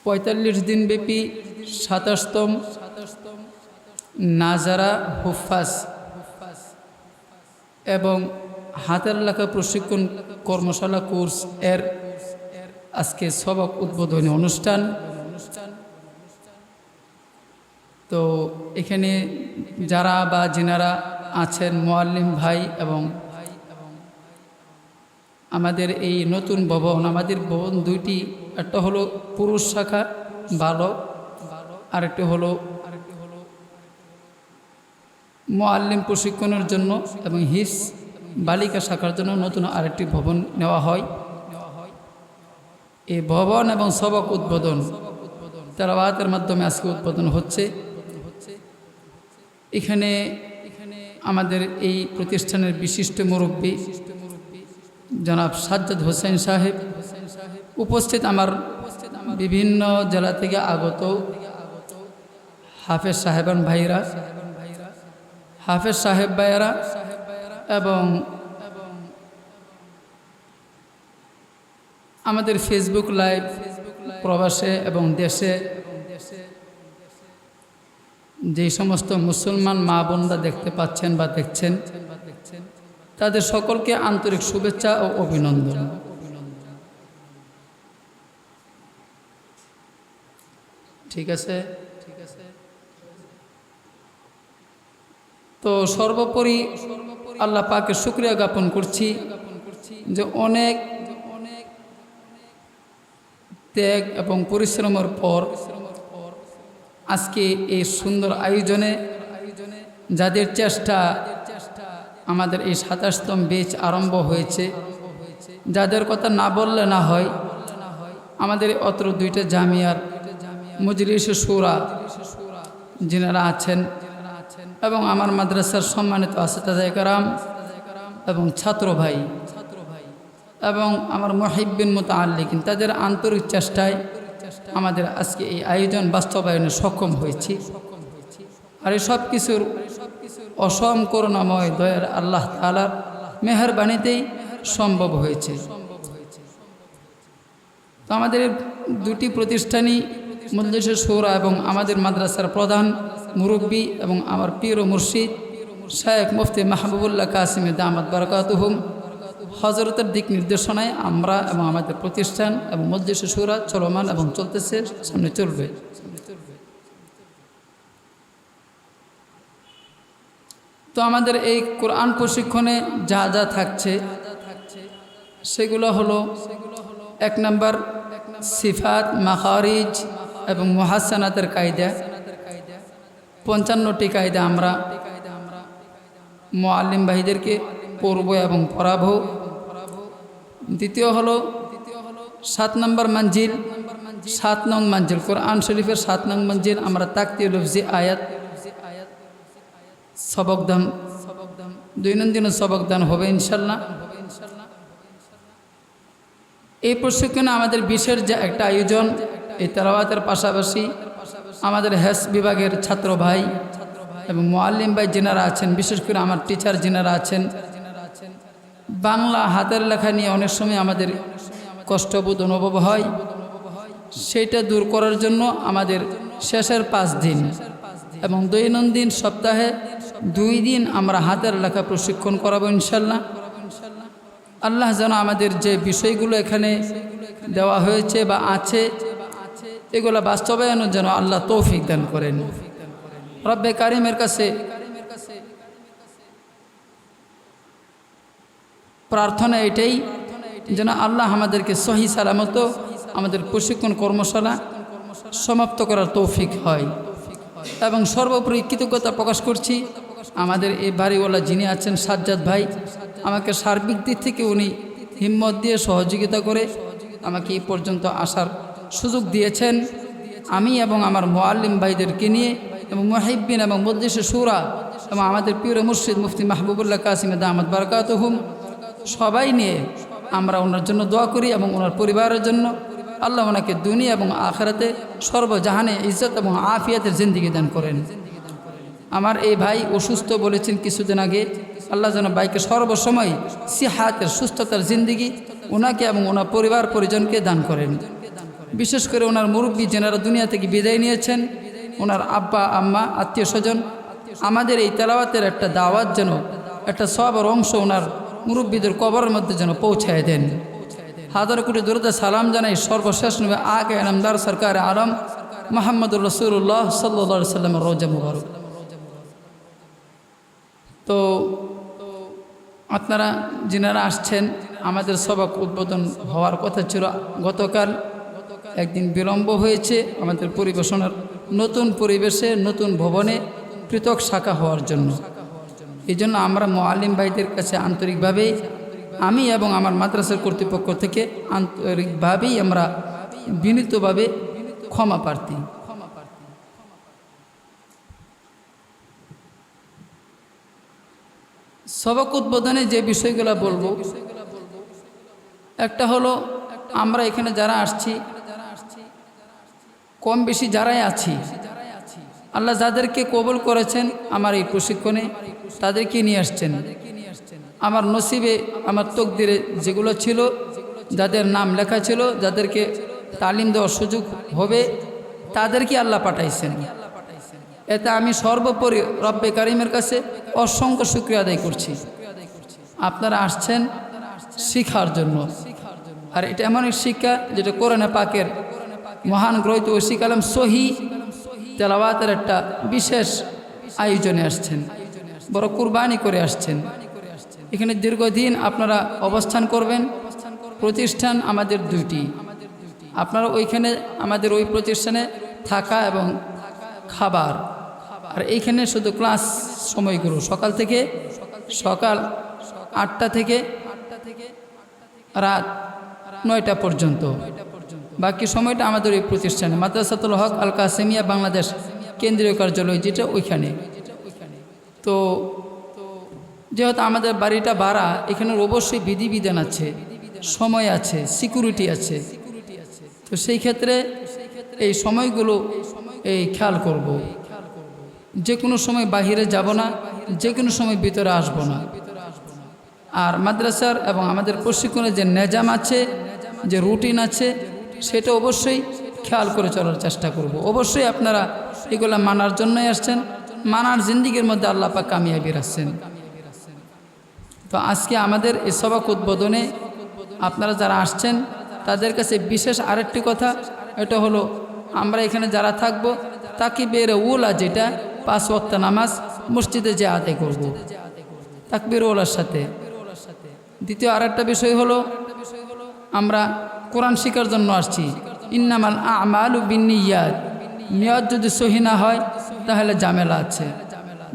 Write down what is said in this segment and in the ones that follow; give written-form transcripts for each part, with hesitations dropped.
৪৫ দিনব্যাপী ২৭তম নাজারা হুফাজ এবং হাতের লেখা প্রশিক্ষণ কর্মশালা কোর্স এর আজকে সবক উদ্বোধনী অনুষ্ঠান। তো এখানে যারা বা যিনারা আছেন মুআল্লিম ভাই এবং আমাদের এই নতুন ভবন, আমাদের ভবন দুইটি, একটা হলো পুরুষ শাখা বালক, আরেকটি হলো মুআল্লিম প্রশিক্ষণের জন্য এবং হিফজ বালিকা শাখার জন্য নতুন আরেকটি ভবন নেওয়া হয়। এই ভবন এবং সবক উদ্বোধন তেলাওয়াতের মাধ্যমে আজকে উদ্বোধন হচ্ছে। এখানে আমাদের এই প্রতিষ্ঠানের বিশিষ্ট মুরব্বী জনাব সাজ্জাদ হোসেন সাহেব উপস্থিত, আমার বিভিন্ন জেলা থেকে আগত হাফেজ সাহেবান ভাইরা, হাফেজ সাহেব ভাইয়েরা এবং আমাদের ফেসবুক লাইভ প্রবাসে এবং দেশে যে সমস্ত মুসলমান মা বোনরা দেখতে পাচ্ছেন বা দেখছেন, তাদের সকলকে আন্তরিক শুভেচ্ছা ও অভিনন্দন। ঠিক আছে। তো সর্বোপরি আল্লাহ পাকের শুকরিয়া জ্ঞাপন করছি যে অনেক ত্যাগ এবং পরিশ্রমের পর আজকে এই সুন্দর আয়োজনে যাদের চেষ্টা আমাদের এই ২৭তম ব্যাচ আরম্ভ হয়েছে, যাদের কথা না বললে না হয়, আমাদের অত্র দুইটা জামিয়ার মজলিস শুরা যিনারা আছেন এবং আমার মাদ্রাসার সম্মানিত আসিদায়ে কেরাম এবং ছাত্র ভাই এবং আমার মুহিব্বিন মুতাআল্লিকিন, তাদের আন্তরিক চেষ্টায় আমাদের আজকে এই আয়োজন বাস্তবায়নে সক্ষম হয়েছি। আর এই সব কিছুর অসম করুণাময় দয়ার আল্লাহ তাআলার মেহেরবানিতেই সম্ভব হয়েছে। তো আমাদের দুটি প্রতিষ্ঠানই মজলিস শুরা এবং আমাদের মাদ্রাসার প্রধান মুরব্বী এবং আমার পীর ও মুর্শিদ শায়েখ মুফতি মাহবুবুল্লাহ কাসিমি দামাত বারাকাতুহুম হযরতের দিক নির্দেশনায় আমরা এবং আমাদের প্রতিষ্ঠান এবং মজলিস শুরা চলমান এবং চলতেছে, সামনে চলবে। তো আমাদের এই কোরআন প্রশিক্ষণে যা যা থাকছে সেগুলো হলো ১ নম্বর সিফাত, মাখারিজ এবং মুহাসসানাতের কায়দা। ৫৫টি কায়দা আমরা মুআল্লিম ভাইদেরকে পড়ব এবং পড়াবো। দ্বিতীয় হলো ৭ নম্বর মঞ্জিল, ৭ নং মঞ্জিল, কোরআন শরীফের ৭ নং মঞ্জিল আমরা তাকতির লফজি আয়াত সবকদান, দৈনন্দিন সবকদান হবে ইনশাল্লাহ। এই প্রশিক্ষণে আমাদের বিশেষ যে একটা আয়োজন, এই তেলাওয়াতের পাশাপাশি আমাদের হেস বিভাগের ছাত্র ভাই এবং মুআল্লিম ভাই যিনারা আছেন, বিশেষ করে আমার টিচার যিনারা আছেন, বাংলা হাতের লেখা নিয়ে অনেক সময় আমাদের কষ্টবোধ অনুভব হয়, সেইটা দূর করার জন্য আমাদের শেষের 5 দিন এবং দৈনন্দিন সপ্তাহে 2 দিন আমরা হাতের লেখা প্রশিক্ষণ করাবো ইনশাল্লাহ। আল্লাহ যেন আমাদের যে বিষয়গুলো এখানে দেওয়া হয়েছে বা আছে এগুলো বাস্তবায়নের জন্য আল্লাহ তৌফিক দান করেন। রব্বে কারিমের কাছে প্রার্থনা এটাই যেন আল্লাহ আমাদেরকে সহি সালামত আমাদের প্রশিক্ষণ কর্মশালা সমাপ্ত করার তৌফিক হয়। এবং সর্বোপরি কৃতজ্ঞতা প্রকাশ করছি আমাদের এই বাড়িওয়ালা যিনি আছেন সাজ্জাদ ভাই, আমাকে সার্বিক দিক থেকে উনি হিম্মত দিয়ে সহযোগিতা করে আমাকে এই পর্যন্ত আসার সুযোগ দিয়েছেন। আমি এবং আমার মুআল্লিম ভাইদেরকে নিয়ে এবং মুহিব্বিন এবং মজলিস শুরা এবং আমাদের পীর মুর্শিদ মুফতি মাহবুবুল্লাহ কাসিমি দামাত বারাকাতুহুম সবাই নিয়ে আমরা ওনার জন্য দোয়া করি এবং ওনার পরিবারের জন্য আল্লাহ ওনাকে দুনিয়া এবং আখিরাতে সর্বজাহানে ইজ্জত এবং আফিয়াতের জিন্দেগি দান করেন। আমার এই ভাই অসুস্থ বলেছেন কিছুদিন আগে, আল্লাহ যেন ভাইকে সর্বসময় সিহাতের সুস্থতার জিন্দেগি ওনাকে এবং ওনার পরিবার পরিজনকে দান করেন। বিশেষ করে ওনার মুরব্বী যেনারা দুনিয়া থেকে বিদায় নিয়েছেন, ওনার আব্বা আম্মা আত্মীয় স্বজন, আমাদের এই তেলাওয়াতের একটা দাওয়াত যেন, একটা সবার অংশ ওনার মুরব্বীদের কবরের মধ্যে যেন পৌঁছায় দেন। হাজার কোটি দরুদ সালাম জানাই সর্বশেষ নবী আগে নামদার সরকার আলম মুহাম্মদুর রাসূলুল্লাহ সাল্লাল্লাহু আলাইহি ওয়াসাল্লামের রওজা মুবারক। তো আপনারা যিনারা আসছেন, আমাদের সবক উদ্বোধন হওয়ার কথা ছিল গতকাল, একদিন বিলম্ব হয়েছে আমাদের পরিবেশনার নতুন পরিবেশে নতুন ভবনে পৃথক শাখা হওয়ার জন্য। এই জন্য আমরা মুআল্লিম ভাইদের কাছে আন্তরিকভাবেই, আমি এবং আমার মাদ্রাসার কর্তৃপক্ষ থেকে আন্তরিকভাবেই আমরা বিনীতভাবে ক্ষমা প্রার্থী। সবক উদ্বোধনে যে বিষয়গুলো বলবো, একটা হলো আমরা এখানে যারা আসছি, কম বেশি যারাই আছি, আল্লাহ যাদেরকে কবুল করেছেন আমার এই প্রশিক্ষণে তাদেরকে নিয়ে আসছেন। আমার নসিবে, আমার তকদিরে যেগুলো ছিল, যাদের নাম লেখা ছিল, যাদেরকে তালিম দেওয়ার সুযোগ হবে, তাদেরকে আল্লাহ পাঠাইছেন। এতে আমি সর্বোপরি রব্বে কারিমের কাছে অসংখ্য শুকরিয়া আদায় করছি। আপনারা আসছেন শিখার জন্য, আর এটা এমন এক শিক্ষা যেটা কোরআনে পাকের মহান গ্রহীত ঐশী কালাম সহি তেলাওয়াতের একটা বিশেষ আয়োজনে আসছেন, বড় কুরবানি করে আসছেন। এখানে দীর্ঘদিন আপনারা অবস্থান করবেন। প্রতিষ্ঠান আমাদের দুইটি, আপনারা ওইখানে আমাদের ওই প্রতিষ্ঠানে থাকা এবং খাবার, আর এইখানে শুধু ক্লাস সময়গুলো সকাল 8টা থেকে রাত 9টা পর্যন্ত, বাকি সময়টা আমাদের এই প্রতিষ্ঠানে মাদ্রাসাতুল হক আল কাসেমিয়া বাংলাদেশ কেন্দ্রীয় কার্যালয় যেটা ওইখানে। তো যেহেতু আমাদের বাড়িটা ভাড়া, এখানের অবশ্যই বিধিবিধান আছে, সময় আছে, সিকিউরিটি আছে। তো সেই ক্ষেত্রে এই সময়গুলো এই খেয়াল করব, যে কোনো সময় বাহিরে যাব না, যে কোনো সময় ভিতরে আসব না। আর মাদ্রাসার এবং আমাদের প্রশিক্ষণের যে নিজাম আছে, যে রুটিন আছে, সেটা অবশ্যই খেয়াল করে চলার চেষ্টা করব। অবশ্যই আপনারা এগুলো মানার জন্যই আসছেন, মানার জিন্দিগির মধ্যে আল্লাহ পাক কামিয়াবি রাখছেন। তো আজকে আমাদের এই সবক উদ্বোধনে আপনারা যারা আসছেন তাদের কাছে বিশেষ আরেকটি কথা, এটা হলো আমরা এখানে যারা থাকবো তাকবীর উলা, যেটা 5 ওয়াক্ত নামাজ মসজিদে যে আদায় করব তাকবীর উলার সাথে। দ্বিতীয় আরেকটা বিষয় হলো আমরা কোরআন শিখার জন্য আসছি। ইন্নামাল আমালু বিন্নিয়াত, নিয়ত যদি সহি না হয় তাহলে ঝামেলা আছে।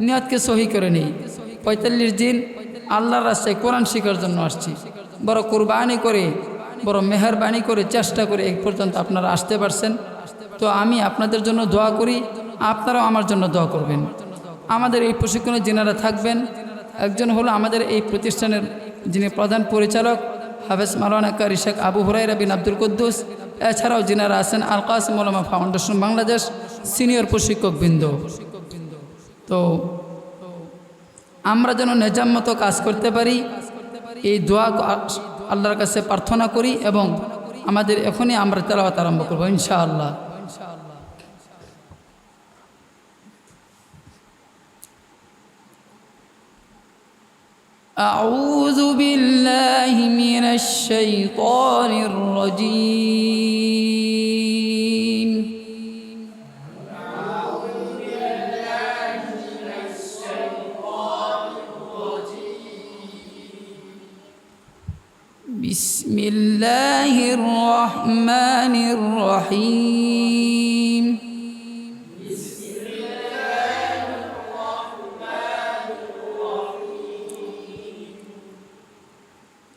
নিয়তকে সহি করে নেই। 45 দিন আল্লাহর রাস্তায় কোরআন শিখার জন্য আসছি। বড় কুরবানি করে, বড় মেহরবানি করে চেষ্টা করে এই পর্যন্ত আপনারা আসতে পারছেন। তো আমি আপনাদের জন্য দোয়া করি, আপনারাও আমার জন্য দোয়া করবেন। আমাদের এই প্রশিক্ষণে যিনারা থাকবেন, একজন হলো আমাদের এই প্রতিষ্ঠানের যিনি প্রধান পরিচালক হাফেজ মাওলানা কারি শেখ আবু হুরায়রা বিন আব্দুল কুদ্দুস, এছাড়াও যিনারা আছেন আল কাসিম উলামা ফাউন্ডেশন বাংলাদেশ সিনিয়র প্রশিক্ষকবৃন্দ। তো আমরা যেন নিজাম মতো কাজ করতে পারি, এই দোয়া আল্লাহর কাছে প্রার্থনা করি এবং আমাদের এখনই আমরা তেলাওয়াত আরম্ভ করব ইনশাআল্লাহ। أعوذ بالله من الشيطان الرجيم. بسم الله الرحمن الرحيم.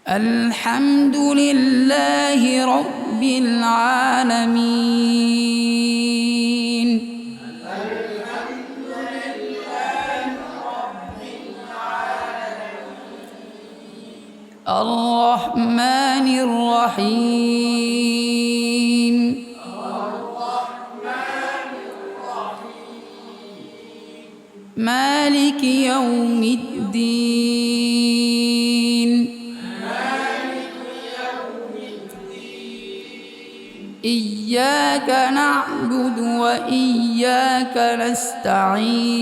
الحمد لله رب العالمين. الرحمن الرحيم. مالك يوم الدين. إياك إياك نعبد وإياك نستعين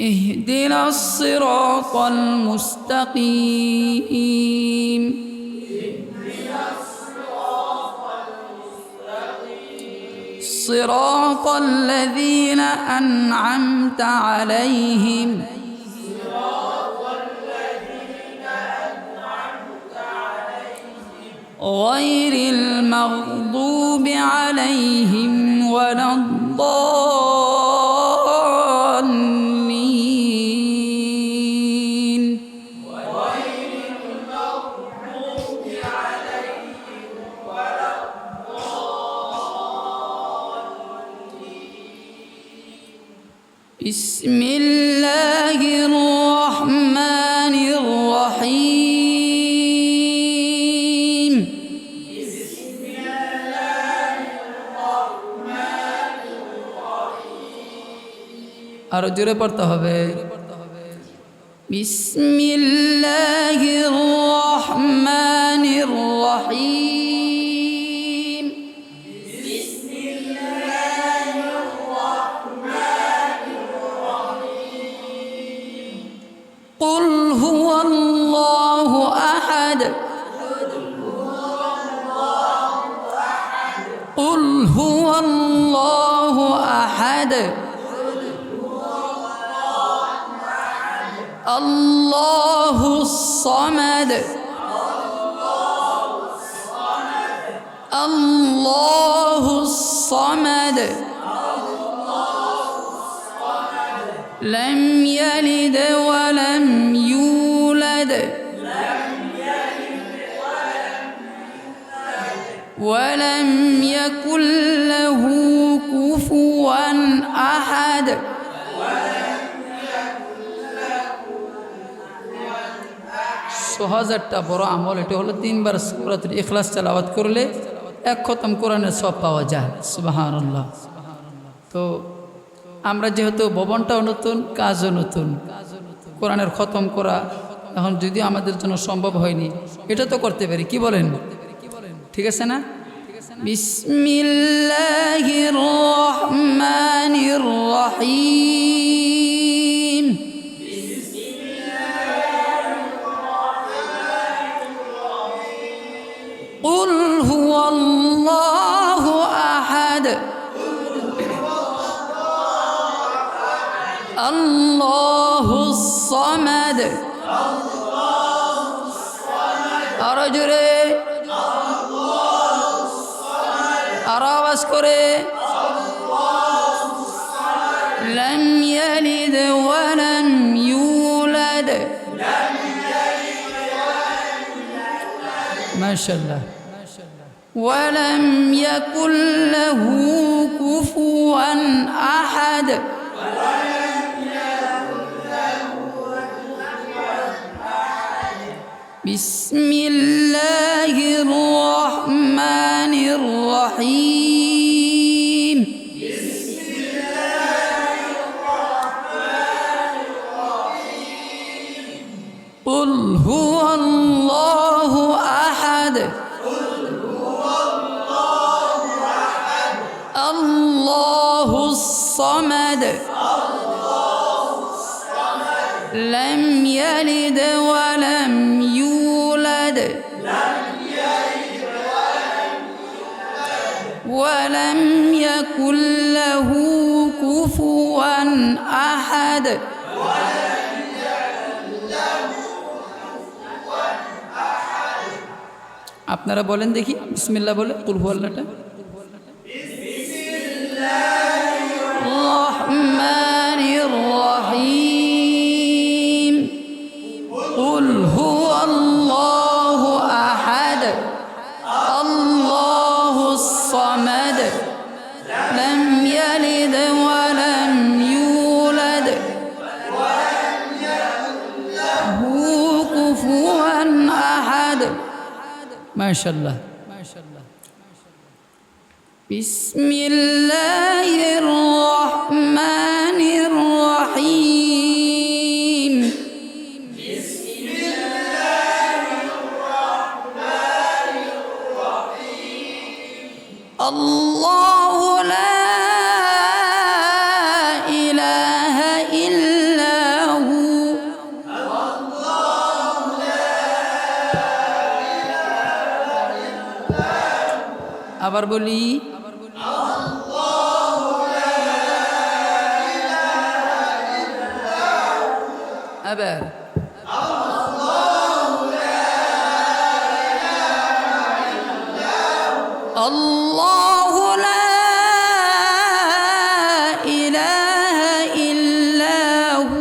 اهدنا الصراط المستقيم صراط الذين أنعمت عليهم غير المغضوب عليهم ولا الضالين بسم الله الرحمن الرحيم আরো জোরে পড়তে হবে বিসমিল্লাহির রহমানির রহিম قل هو الله أحد قل هو الله أحد الله الصمد الله الصمد لم يلد ولم يولد ولم يكن له كفوا أحد সহজারটা বড় আমল এটা হলো 3 বার সূরাতুল ইখলাস তেলাওয়াত করলে এক খতম কোরআনের সব পাওয়া যায় সুবহানাল্লাহ। তো আমরা যেহেতু ভবনটাও নতুন কাজও নতুন কোরআনের খতম করা এখন যদি আমাদের জন্য সম্ভব হয়নি এটা তো করতে পারি কি বলেন ঠিক আছে না বিসমিল্লাহির রহমানির রহিম قل هو الله أحد الله الصمد أرجري أراوس كري لم يلد ولم يولد ما شاء الله ولم يكن له كفوا أحد بسم الله الرحمن الرحيم قل هو الله أحد الله الصمد لم يلد ولم يولد ولم يكن له كفوا أحد আপনারা বলেন দেখি বিসমিল্লাহ বলে কুল হুয়াল্লাহটা রহমানির রহিম কুল হুয়াল্লাহু আহাদ আল্লাহুস সামাদ লাম ইয়ালিদ ওয়া লাম ইউলাদ হু কুফুয়ান আহাদ মাশাআল্লাহ بسم الله الرحمن الرحيم আল্লাহু লা ইলাহা ইল্লাহু। আবার বলি, আবার আল্লাহু লা ইলাহা ইল্লাহু।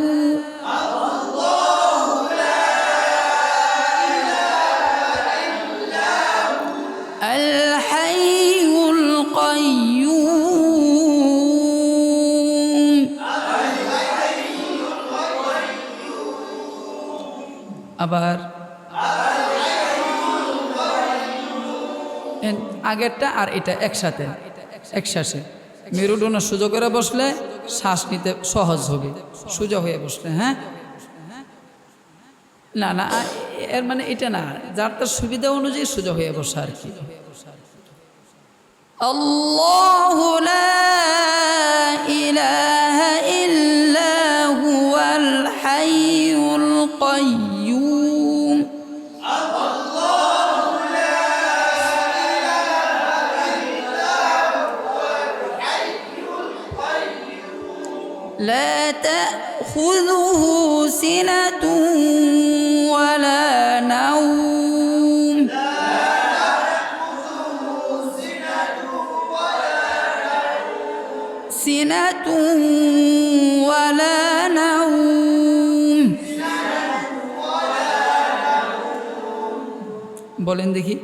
আল হাইয়ুল কাইয়্যুম। আবার আগেরটা আর এটা একসাথে, একশ্বাসে মেরুদণ্ড সোজা করে বসলে শ্বাস নিতে সহজ হবে, সোজা হয়ে বসলে। হ্যাঁ, না না, এর মানে এটা না, যার তার সুবিধা অনুযায়ী সোজা হয়ে বসা আর কি। আল্লাহু লা ইলাহা ইল্লা হুয়াল হাইয়ুল কাইয়্যুম। لا تأخذه سنة ولا نوم. سنة ولا نوم. বলেন দেখি,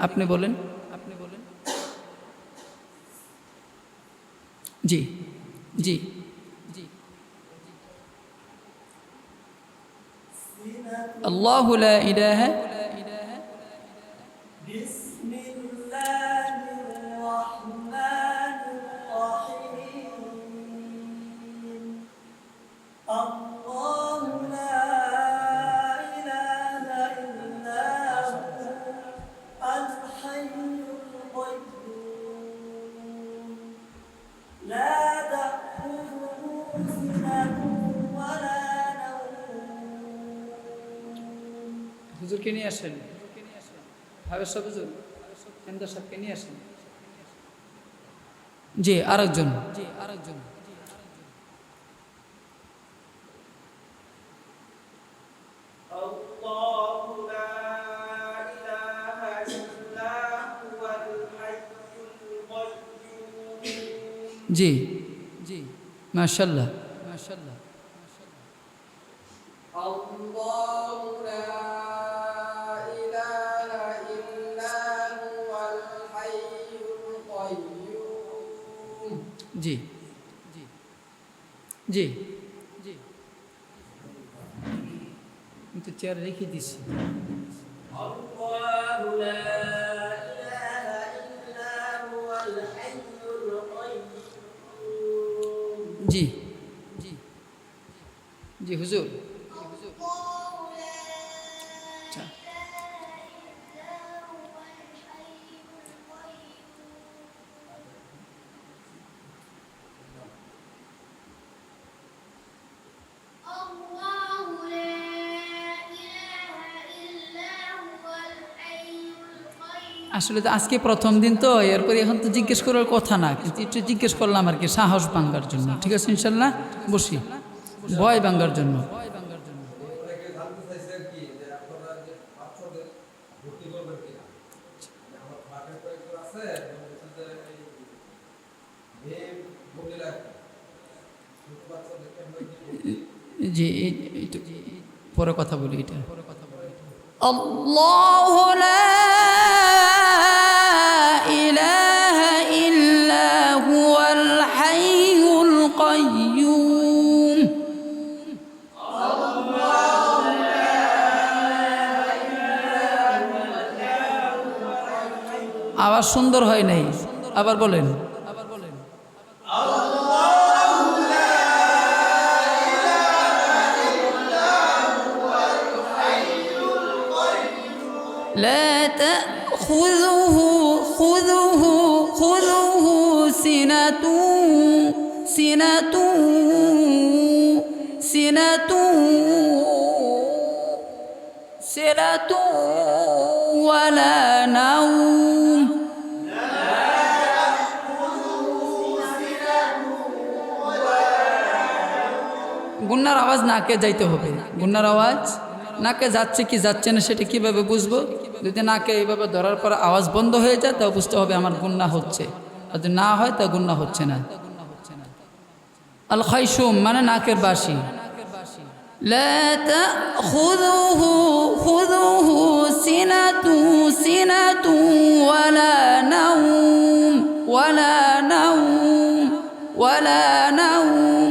আপনি বলেন। জি জি। الله لا إله. بسم الله الرحمن الرحيم. الله لا إله إلا هو الحي القيوم لا تأخذه سنة ولا হুজুরকে নিয়ে আসেন, হাবের সাহেব হুজুর, কেন্দ্র সাহেবকে নিয়ে আসেন। জি আরেকজন। জি জি, মাশাআল্লাহ মাশাআল্লাহ। জি জি জি জি, আমি তো চেয়ার রেখে দিছি। জি জি জি হুজুর। আসলে তো আজকে প্রথম দিন তো, এরপরে এখন তো জিজ্ঞেস করার কথা না, কিন্তু একটু জিজ্ঞেস করলাম আর কি, সাহস ভাঙ্গার জন্য। ঠিক আছে ইনশাল্লাহ, বসি, ভয় ভাঙ্গার জন্য। জি পরে কথা বলি, এটা আল্লাহু লা ইলাহা ইল্লা হুয়াল হাইয়ুল কাইয়্যুম। আওয়াজ সুন্দর হয় নাই, আবার বলেন। لا تأخذه سنة سنة سنة ولا نوم গুন্নার আওয়াজ নাকে যাইতে হবে গুন্নার আওয়াজ নাকে যাচ্ছে কি যাচ্ছে না সেটা কিভাবে বুঝবো যদি নাকে এইভাবে ধরার পর আওয়াজ বন্ধ হয়ে যায় তা বুঝতে হবে আমার গুন্না হচ্ছে আর যদি না হয় তা গুন্না হচ্ছে না আল খাইশুম মানে নাকের বাসি لا تأخذه خذه سنة سنة ولا نوم ولا نوم ولا نوم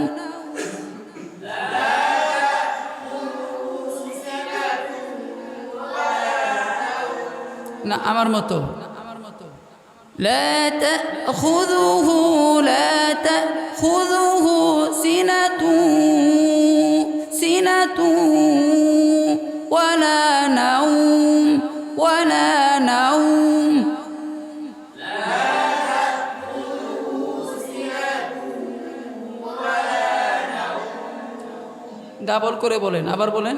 না আমার মতো لا تأخذه لا تأخذه سنة سنة ولا نوم ولا نوم ডাবল করে বলেন আবার বলেন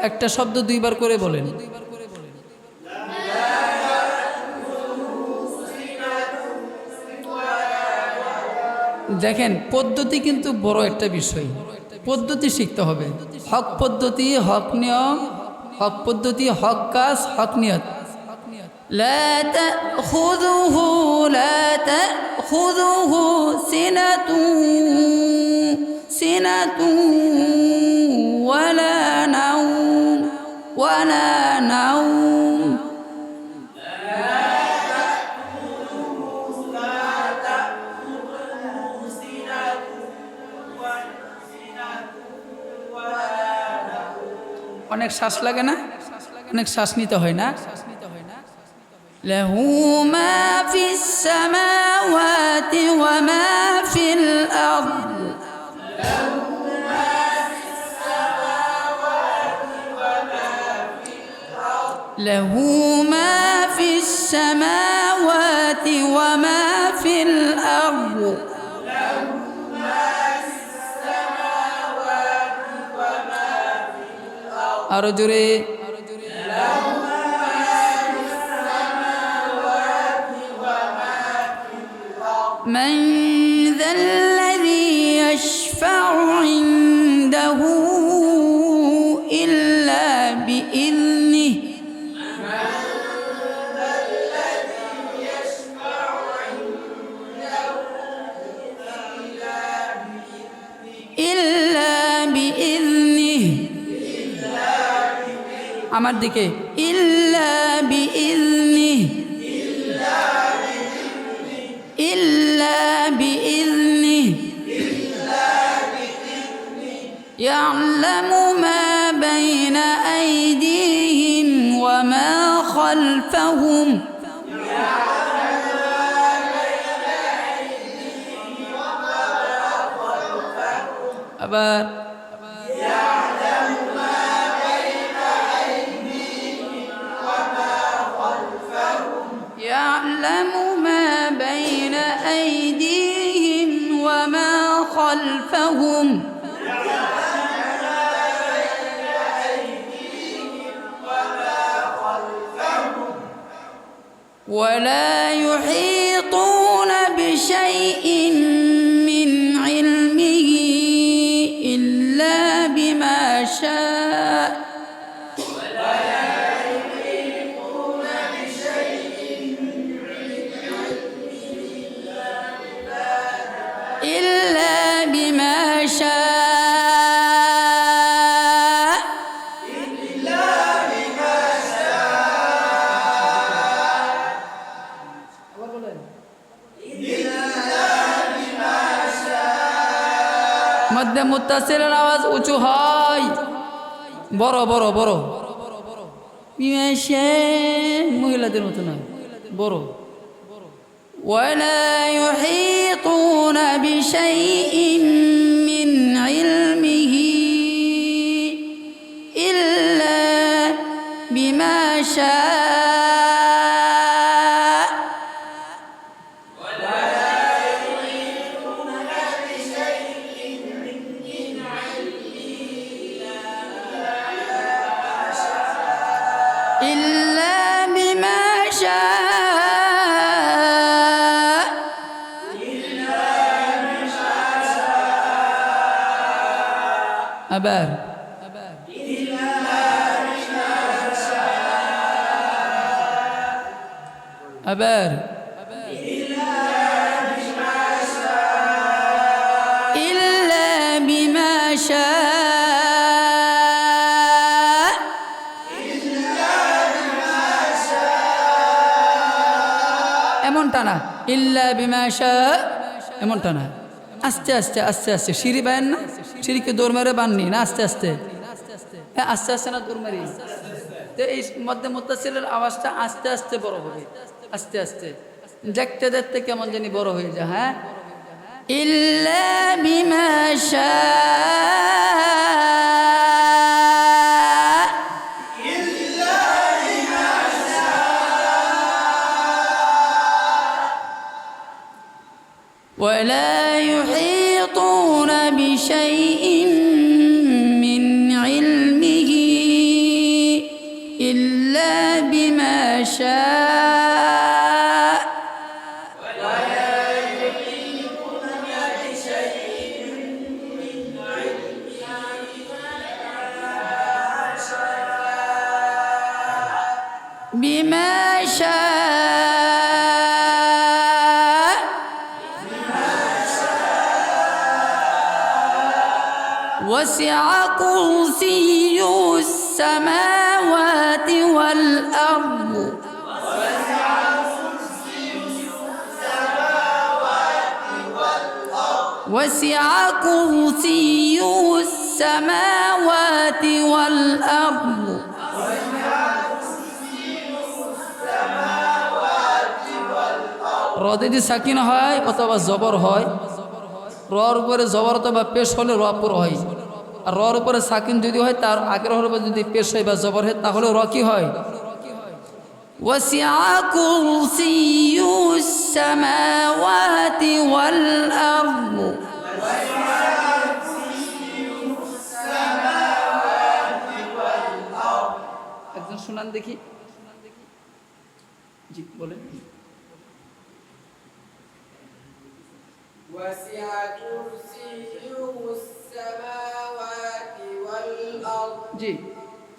একটা শব্দ দুইবার করে বলেন দেখেন পদ্ধতি কিন্তু বড় একটা বিষয় পদ্ধতি শিখতে হবে হক পদ্ধতি হক নিয়ম হক পদ্ধতি হক কাজ হক নিয়ত لا تأخذه لا تأخذه سنة سنة ولا نوم ولا نوم অনেক শ্বাস লাগে না অনেক শ্বাস নিতে হয় না له ما في السماوات وما في الأرض له ما في السماوات وما في الأرض আরো জোরে من ذا الذي يشفع عنده إلا بإذنه إلا بإذنه আমার দিকে إلا بإذنه إلا بإذنه يعلم ما بين أيديهم وما خلفهم أبار يعلم ما بين أيديهم وما خلفهم ولا يحيطون بشيء من علمه إلا بما شاء إلا بما شاء মধ্যে মুত্তাসিলের আওয়াজ উঁচু হয় বড় বড় বড় মহিলাদের মতো না বড় ولا يحيطون بشيء من علمه إلا بما شاء আবার আবার ইল্লা বিমা শাআ এমনটা না ইল্লা বিমা শাআ এমনটা না আস্তে আস্তে আস্তে আস্তে সিঁড়ি বায়েন না সিঁড়িকে দৌড় মেরে বাননি না আস্তে আস্তে হ্যাঁ আস্তে আস্তে না দৌড় মারি তো এই মধ্যে মুত্তাসিলের আওয়াজটা আস্তে আস্তে বড় হবে আস্তে আস্তে দেখতে দেখতে কেমন জানি বড় হয়ে যায় হ্যাঁ ইল্লা বিমা শাআ ولا يحيطون بشيء من علمه إلا بما شاء بما شاء وسع كرسي السماوات والأرض وسع كرسي السماوات والأرض রদে যদি সাকিন হয় অথবা জবর হয় রর উপরে জবর অথবা পেশ হলে র পুর হয় আর রর উপরে সাকিন যদি হয় তার আগের হলে যদি পেশ হয় বা জবর হয় তাহলে র কি হয় وسع كرسي السماوات والأرض একজন শুনান দেখি জি বলেন وسع كرسيه السماوات والأرض জি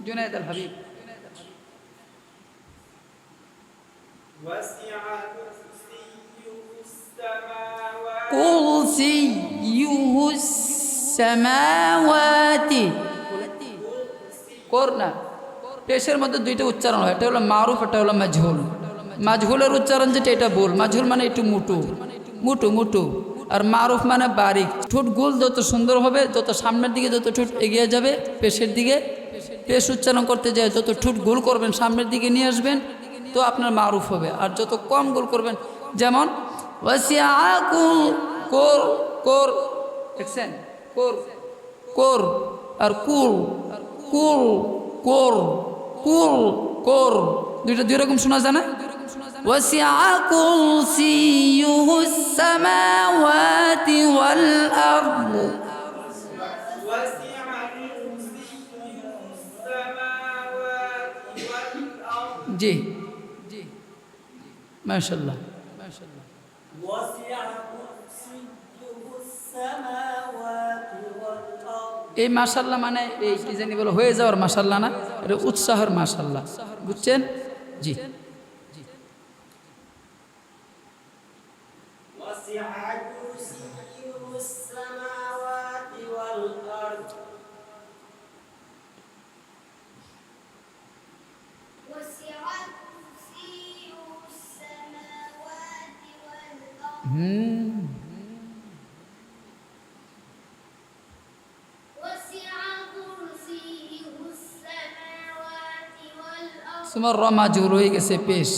জুনায়েদ আল হাবিব وسع كرسيه السماوات كرسيه السماوات করনা পেশের মধ্যে দুইটা উচ্চারণ হয় এটা হলো মারুফ এটা হলো মাজহুল মাজহুলের উচ্চারণ যেটা এটা বল মাজহুল মানে একটু মুটু মুটু মুটু আর মারুফ মানে বারিক ঠোঁট গোল যত সুন্দর হবে যত সামনের দিকে যত ঠোঁট এগিয়ে যাবে পেশের দিকে পেশ উচ্চারণ করতে যায় যত ঠোঁট গোল করবেন সামনের দিকে নিয়ে আসবেন তো আপনার মারুফ হবে আর যত কম গোল করবেন যেমন ওয়াসিআ কোর কোর দেখছেন কোর কোর আর কুল কুল কোর কুল কোর দুইটা দুই রকম শোনা যায় না وسع كرسيه السماوات والأرض وسع كرسيه السماوات والأرض জি জি মাশাআল্লাহ وسع كرسيه السماوات والأرض এই মাশাআল্লাহ মানে এই কি জানি বলে হয়ে যাওয়ার মাশাআল্লাহ না এটা উৎসাহের মাশাআল্লাহ বুঝছেন জি وسع كرسيه السماوات والأرض وسع كرسيه السماوات والأرض وسع كرسيه السماوات والأرض তোমার র মাজহুল হয়ে গেছে পেশ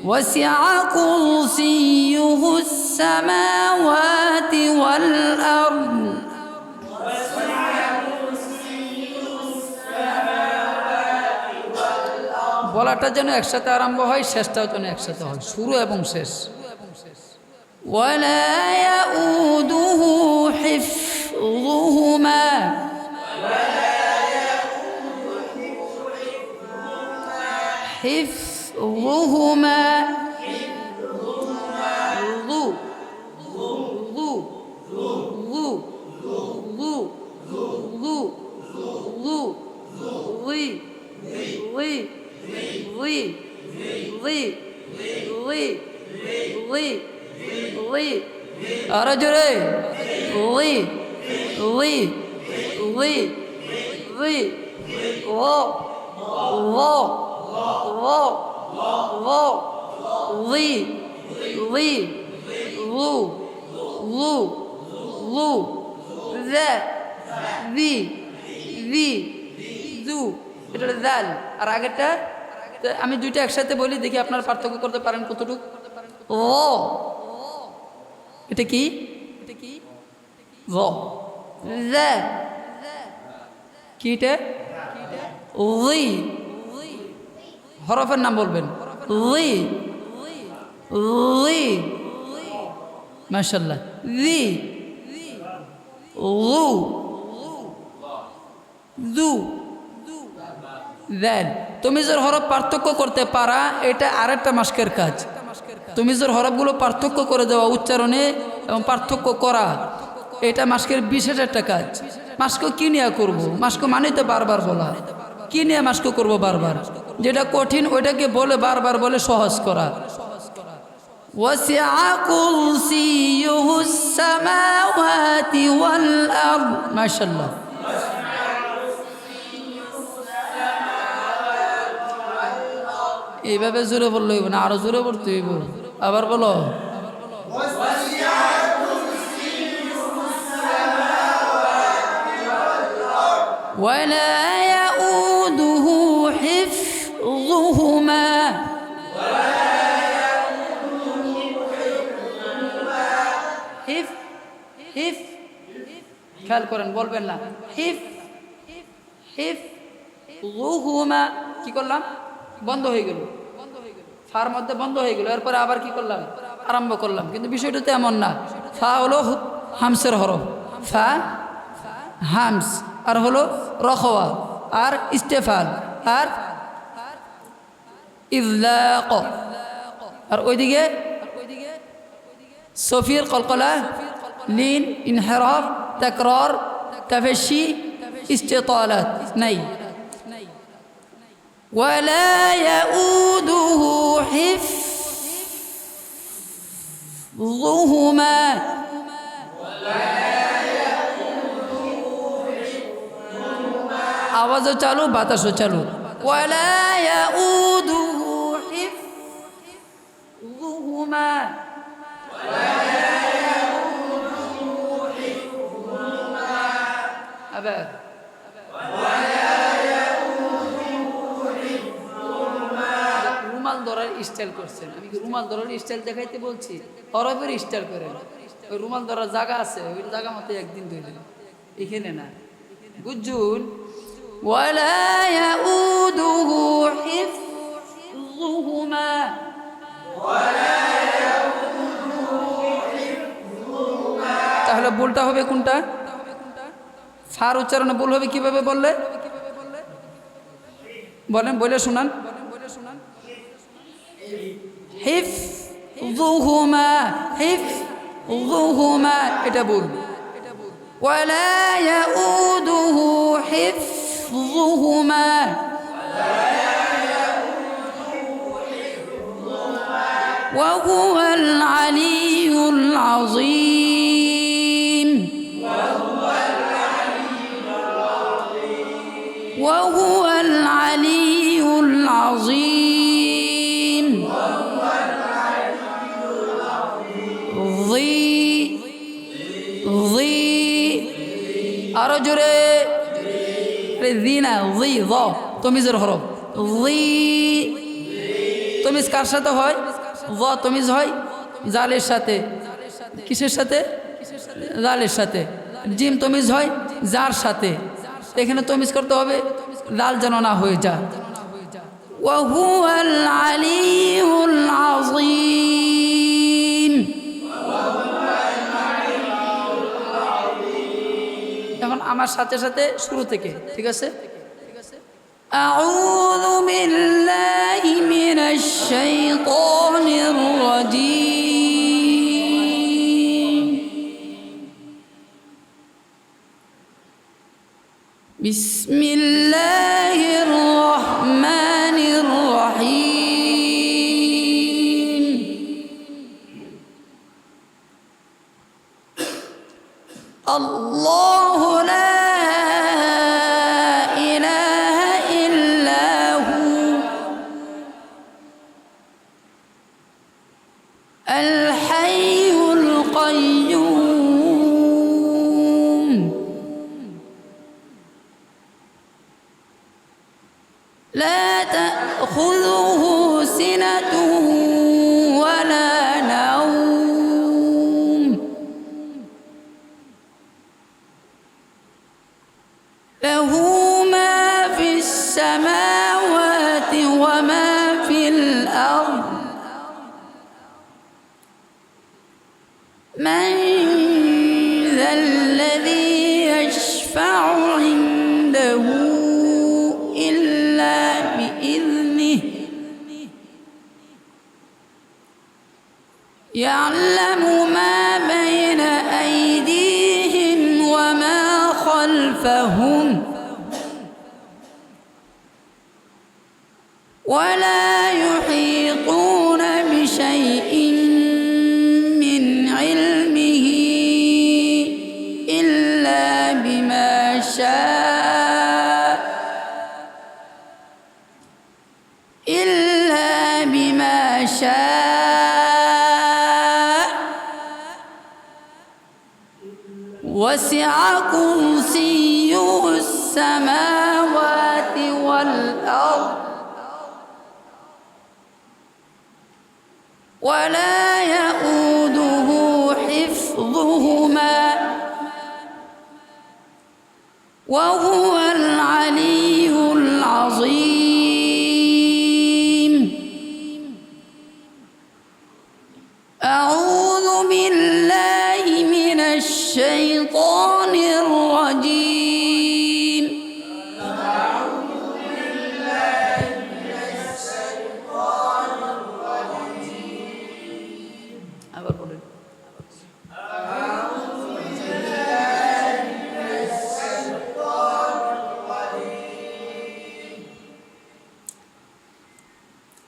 وسع كرسيه السماوات والأرض বলাটা যেন একসাথে আরম্ভ হয় শেষটাও যেন একসাথে হয় শুরু এবং শেষ ولا يؤوده حفظهما حفظهما ذو ذو ذو ذو ذو লি লি লি লি লো লো লো লো লি লি লু লু লু ذا ذي ذي ذو এটা হলো জাল। আর আগেরটা তো আমি দুইটা একসাথে বলি, দেখি আপনারা পার্থক্য করতে পারেন কতটুকু। ও এটা কি? ল ذا কি এটা? লি হরফের নাম বলবেন। লি লি মাশাআল্লাহ। লি লু দু দেন। তমিজের হরফ পার্থক্য করতে পারা এটা আরেকটা মাস্কের কাজ। তমিজের হরফগুলো পার্থক্য করে দেওয়া উচ্চারণে এবং পার্থক্য করা এটা মাস্কের বিশেষ একটা কাজ। মাস্ক কি নিয়ে করব? মাস্ক মানে তো বারবার বলা। কি নিয়ে মাস্ক করব বারবার? যেটা কঠিন ওইটাকে বলে বারবার বলে সহজ করা। وسع كرسيه السماوات والأرض ما شاء الله। এইভাবে জোরে বললে হইব না, আরো জোরে পড়তে হইব। আবার বলো। ولا يؤوده حفظهما হিফ হিফ খেয়াল করেন, বলবেন না হিফ হিফ লুহুমা। কি করলাম? বন্ধ হয়ে গেল, ফার মধ্যে বন্ধ হয়ে গেল। এরপরে আবার কি করলাম? আরম্ভ করলাম। কিন্তু বিষয়টা তো এমন না। ফা হলো হামসের হরফ, ফা হামস, আর হলো রখওয়া, আর ইস্তেফাল, আর ইজলাক। আর ওইদিকে সফির কলকলা, লিন, ইনহেরাফ, তাকরার, তাফাশি, ইস্তিতালাত নাই। ওয়ালা ইয়াউদুহু হিফযুহুমা। আওয়াজও চালু, বাতাসও চালু। ওয়ালা ইয়াউদুহু হিফযুহুমা। আবার রুমাল ধরার স্টাইল করছেন। আমি কি রুমাল ধরার স্টাইল দেখাইতে বলছি? হরফের স্টাইল করেন। ওই রুমাল ধরার জায়গা আছে, ওই জায়গা মতো একদিন ধরলেন, এখানে না। বুঝুন? ওয়ালা ইয়াউদুহু হিফযুহুমা। তাহলে ভুলটা হবে কোনটা? ফার উচ্চারণে ভুল হবে কিভাবে বললে? বলেন, বলে শোনান। হিফযুহুমা, হিফযুহুমা এটা ভুল। ওয়ালা ইয়াউদুহু হিফযুহুমা। ওয়া হুয়াল আলিয়্যুল আযীম। وهو العلي العظيم। ضي ضي أرجري ذينا ضي ضا তমিজের হরফ। ضي তমিজ কার সাথে হয়? ضا তমিজ হয় জালের সাথে। কিসের সাথে? জালের সাথে। জিম তমিজ হয় যার সাথে। এখানে তমিজ করতে হবে লাল যেন না হয়ে যায়। ওয়াহুয়াল আলিয়্যুল আযীম। এখন আমার সাথে সাথে শুরু থেকে, ঠিক আছে? আউযু বিল্লাহি মিনাশ শাইতানির রাজীম। বিসমিল্লাহির রহমানির রহিম। الله لا إله إلا هو الحي القيوم لا تأخذه سنة ولا نوم له ما في السماوات وما في الأرض من ذا الذي يشفع عنده إلا بإذنه يعلم ما بين أيديهم وما خلفهم ولا يحيطون بشيء من علمه إلا بما شاء وسع كرسيه السماوات والأرض ولا يؤوده حفظهما وهو العلي العظيم. أعوذ بالله من الشيطان الرجيم.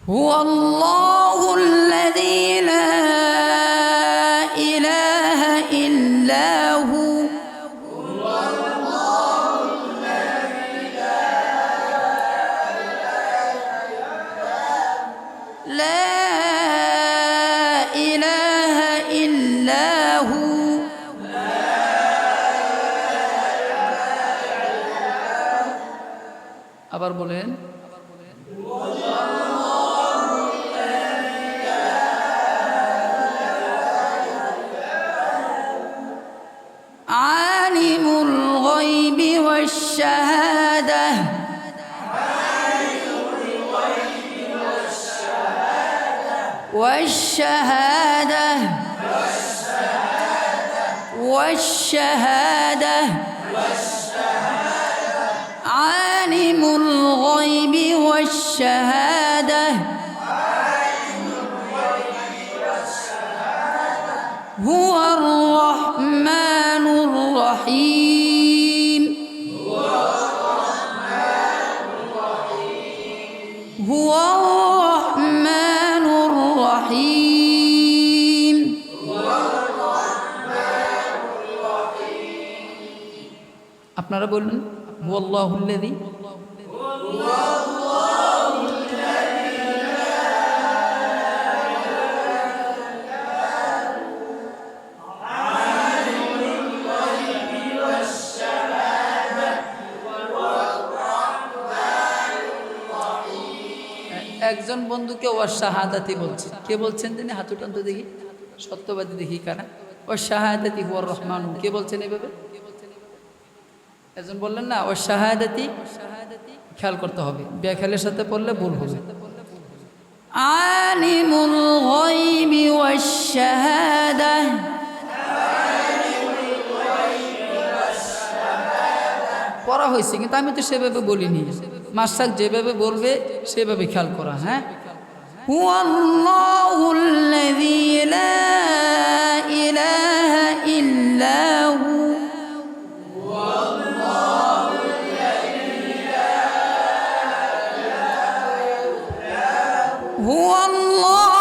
هو الله الذي لا إله إلا هو لا إله إلا هو আবার বলেন عالم الغيب والشهادة والشهادة عالم الغيب والشهادة هو الرحمن الرحيم. هو الرحمن الرحيم. আপনারা বলুন হুয়াল্লাহুল্লাযী একজন বন্ধুকে ওয়াস শাহাদাতি বলছে। কে বলছেন তিনি? হাত উঠান তো দেখি, সত্যবাদী দেখি কারা। ওয়াস শাহাদাতি হুয়ার রহমান, কে বলছেন এভাবে? একজন বললেন না ওয়াস শাহাদাতি, খেয়াল করতে হবে, ব্যাখ্যালের সাথে পড়লে ভুল হবে। আলিমুল গায়বি ওয়াস শাহাদা, পড়া হয়েছে কিন্তু আমি তো সেভাবে বলিনি। মাস্টার যেভাবে বলবে সেভাবে খেয়াল করা। হ্যাঁ, হুয়াল্লাহুল্লাযী লা ইলাহা ইল্লা হু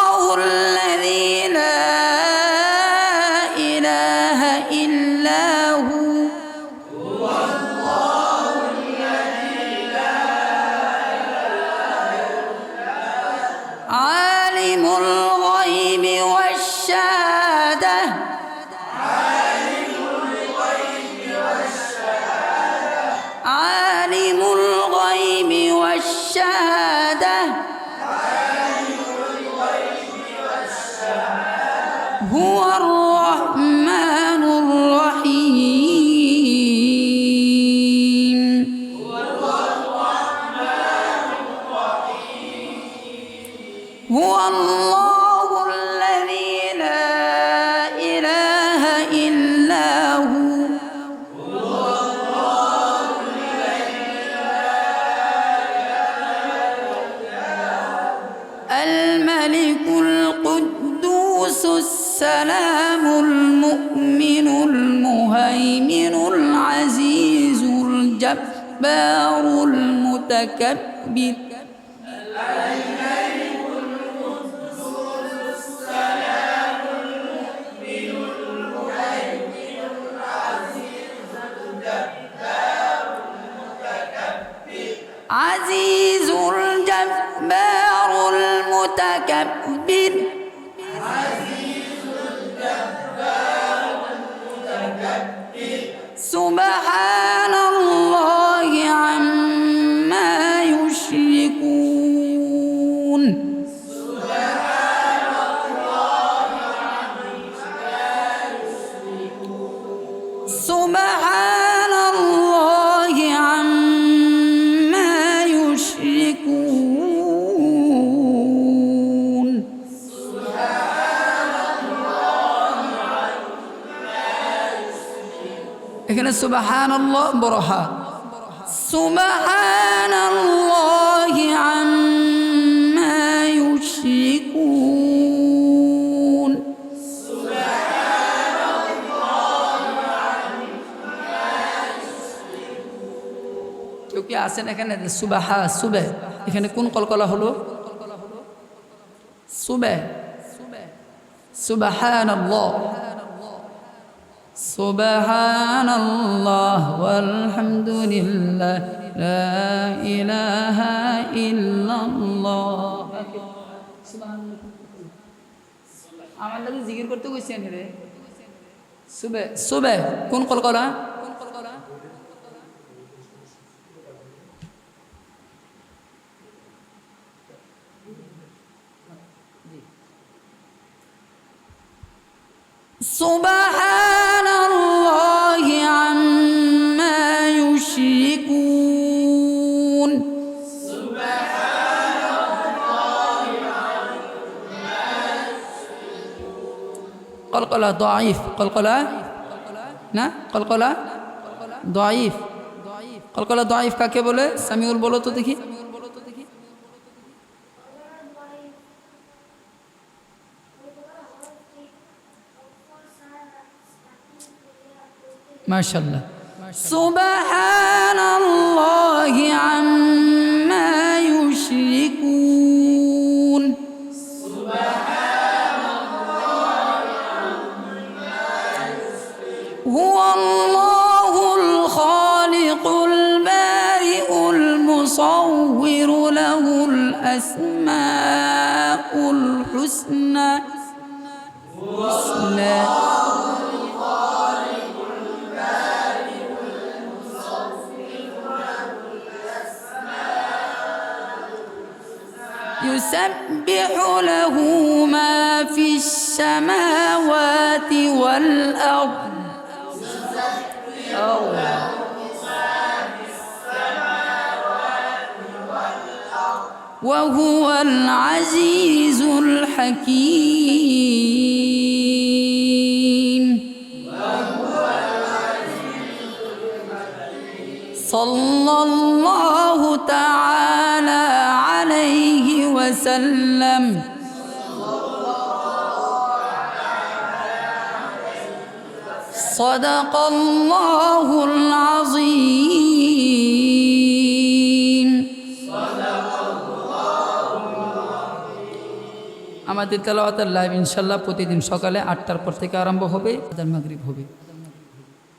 হুয়াল্লাহুল্লাযী লা ইলাহা ইল্লা হু والشهادة هو الرحمن الرحيم هو الله الذي لا إله إلا هو الملك القدوس السلام المؤمن المهيمن العزيز الجبار المتكبر عزيز الجبار المتكبر سبحان الله عما يشركون سبحان الله عما يشركون এখানে সুবহানাল্লাহ বড়হা সুবহানাল্লাহি আম্মা ইউশরিকুন কেউ কি আছেন এখানে সুবাহা সুবে এখানে কোন কলকলা হলো সুবে সুবহানাল্লাহ সুবহানাল্লাহ ওয়ালহামদুলিল্লাহ লা ইলাহা ইল্লাল্লাহ আমার লাগে জিকির করতে কইছেন রে সুবে সুবে কোন কলকলা سبحان الله عما يشركون سبحان الله عما يشركون قلقلة ضعيف قلقلة না قلقلة ضعيف قلقلة ضعيف কাকে বলে সামিউল বলো তো দেখি মাশাআল্লাহ সুবহানাল্লাহি আম্মা ইউশরিকুন সুবহানাল্লাহি আম্মা ইউশরিকুন হুয়াল্লাহুল খালিকুল বারিউল মুসাউwwir লাহুল আসমাউল হুসনা يسبح له ما في السماوات والأرض وهو العزيز الحكيم صلى الله تعالى عليه وسلم صدق الله العظيم আমাদের তেলাওয়াতের লাইভ ইনশাআল্লাহ প্রতিদিন সকালে ৮টার পর থেকে আরম্ভ হবে, মাগরিব হবে।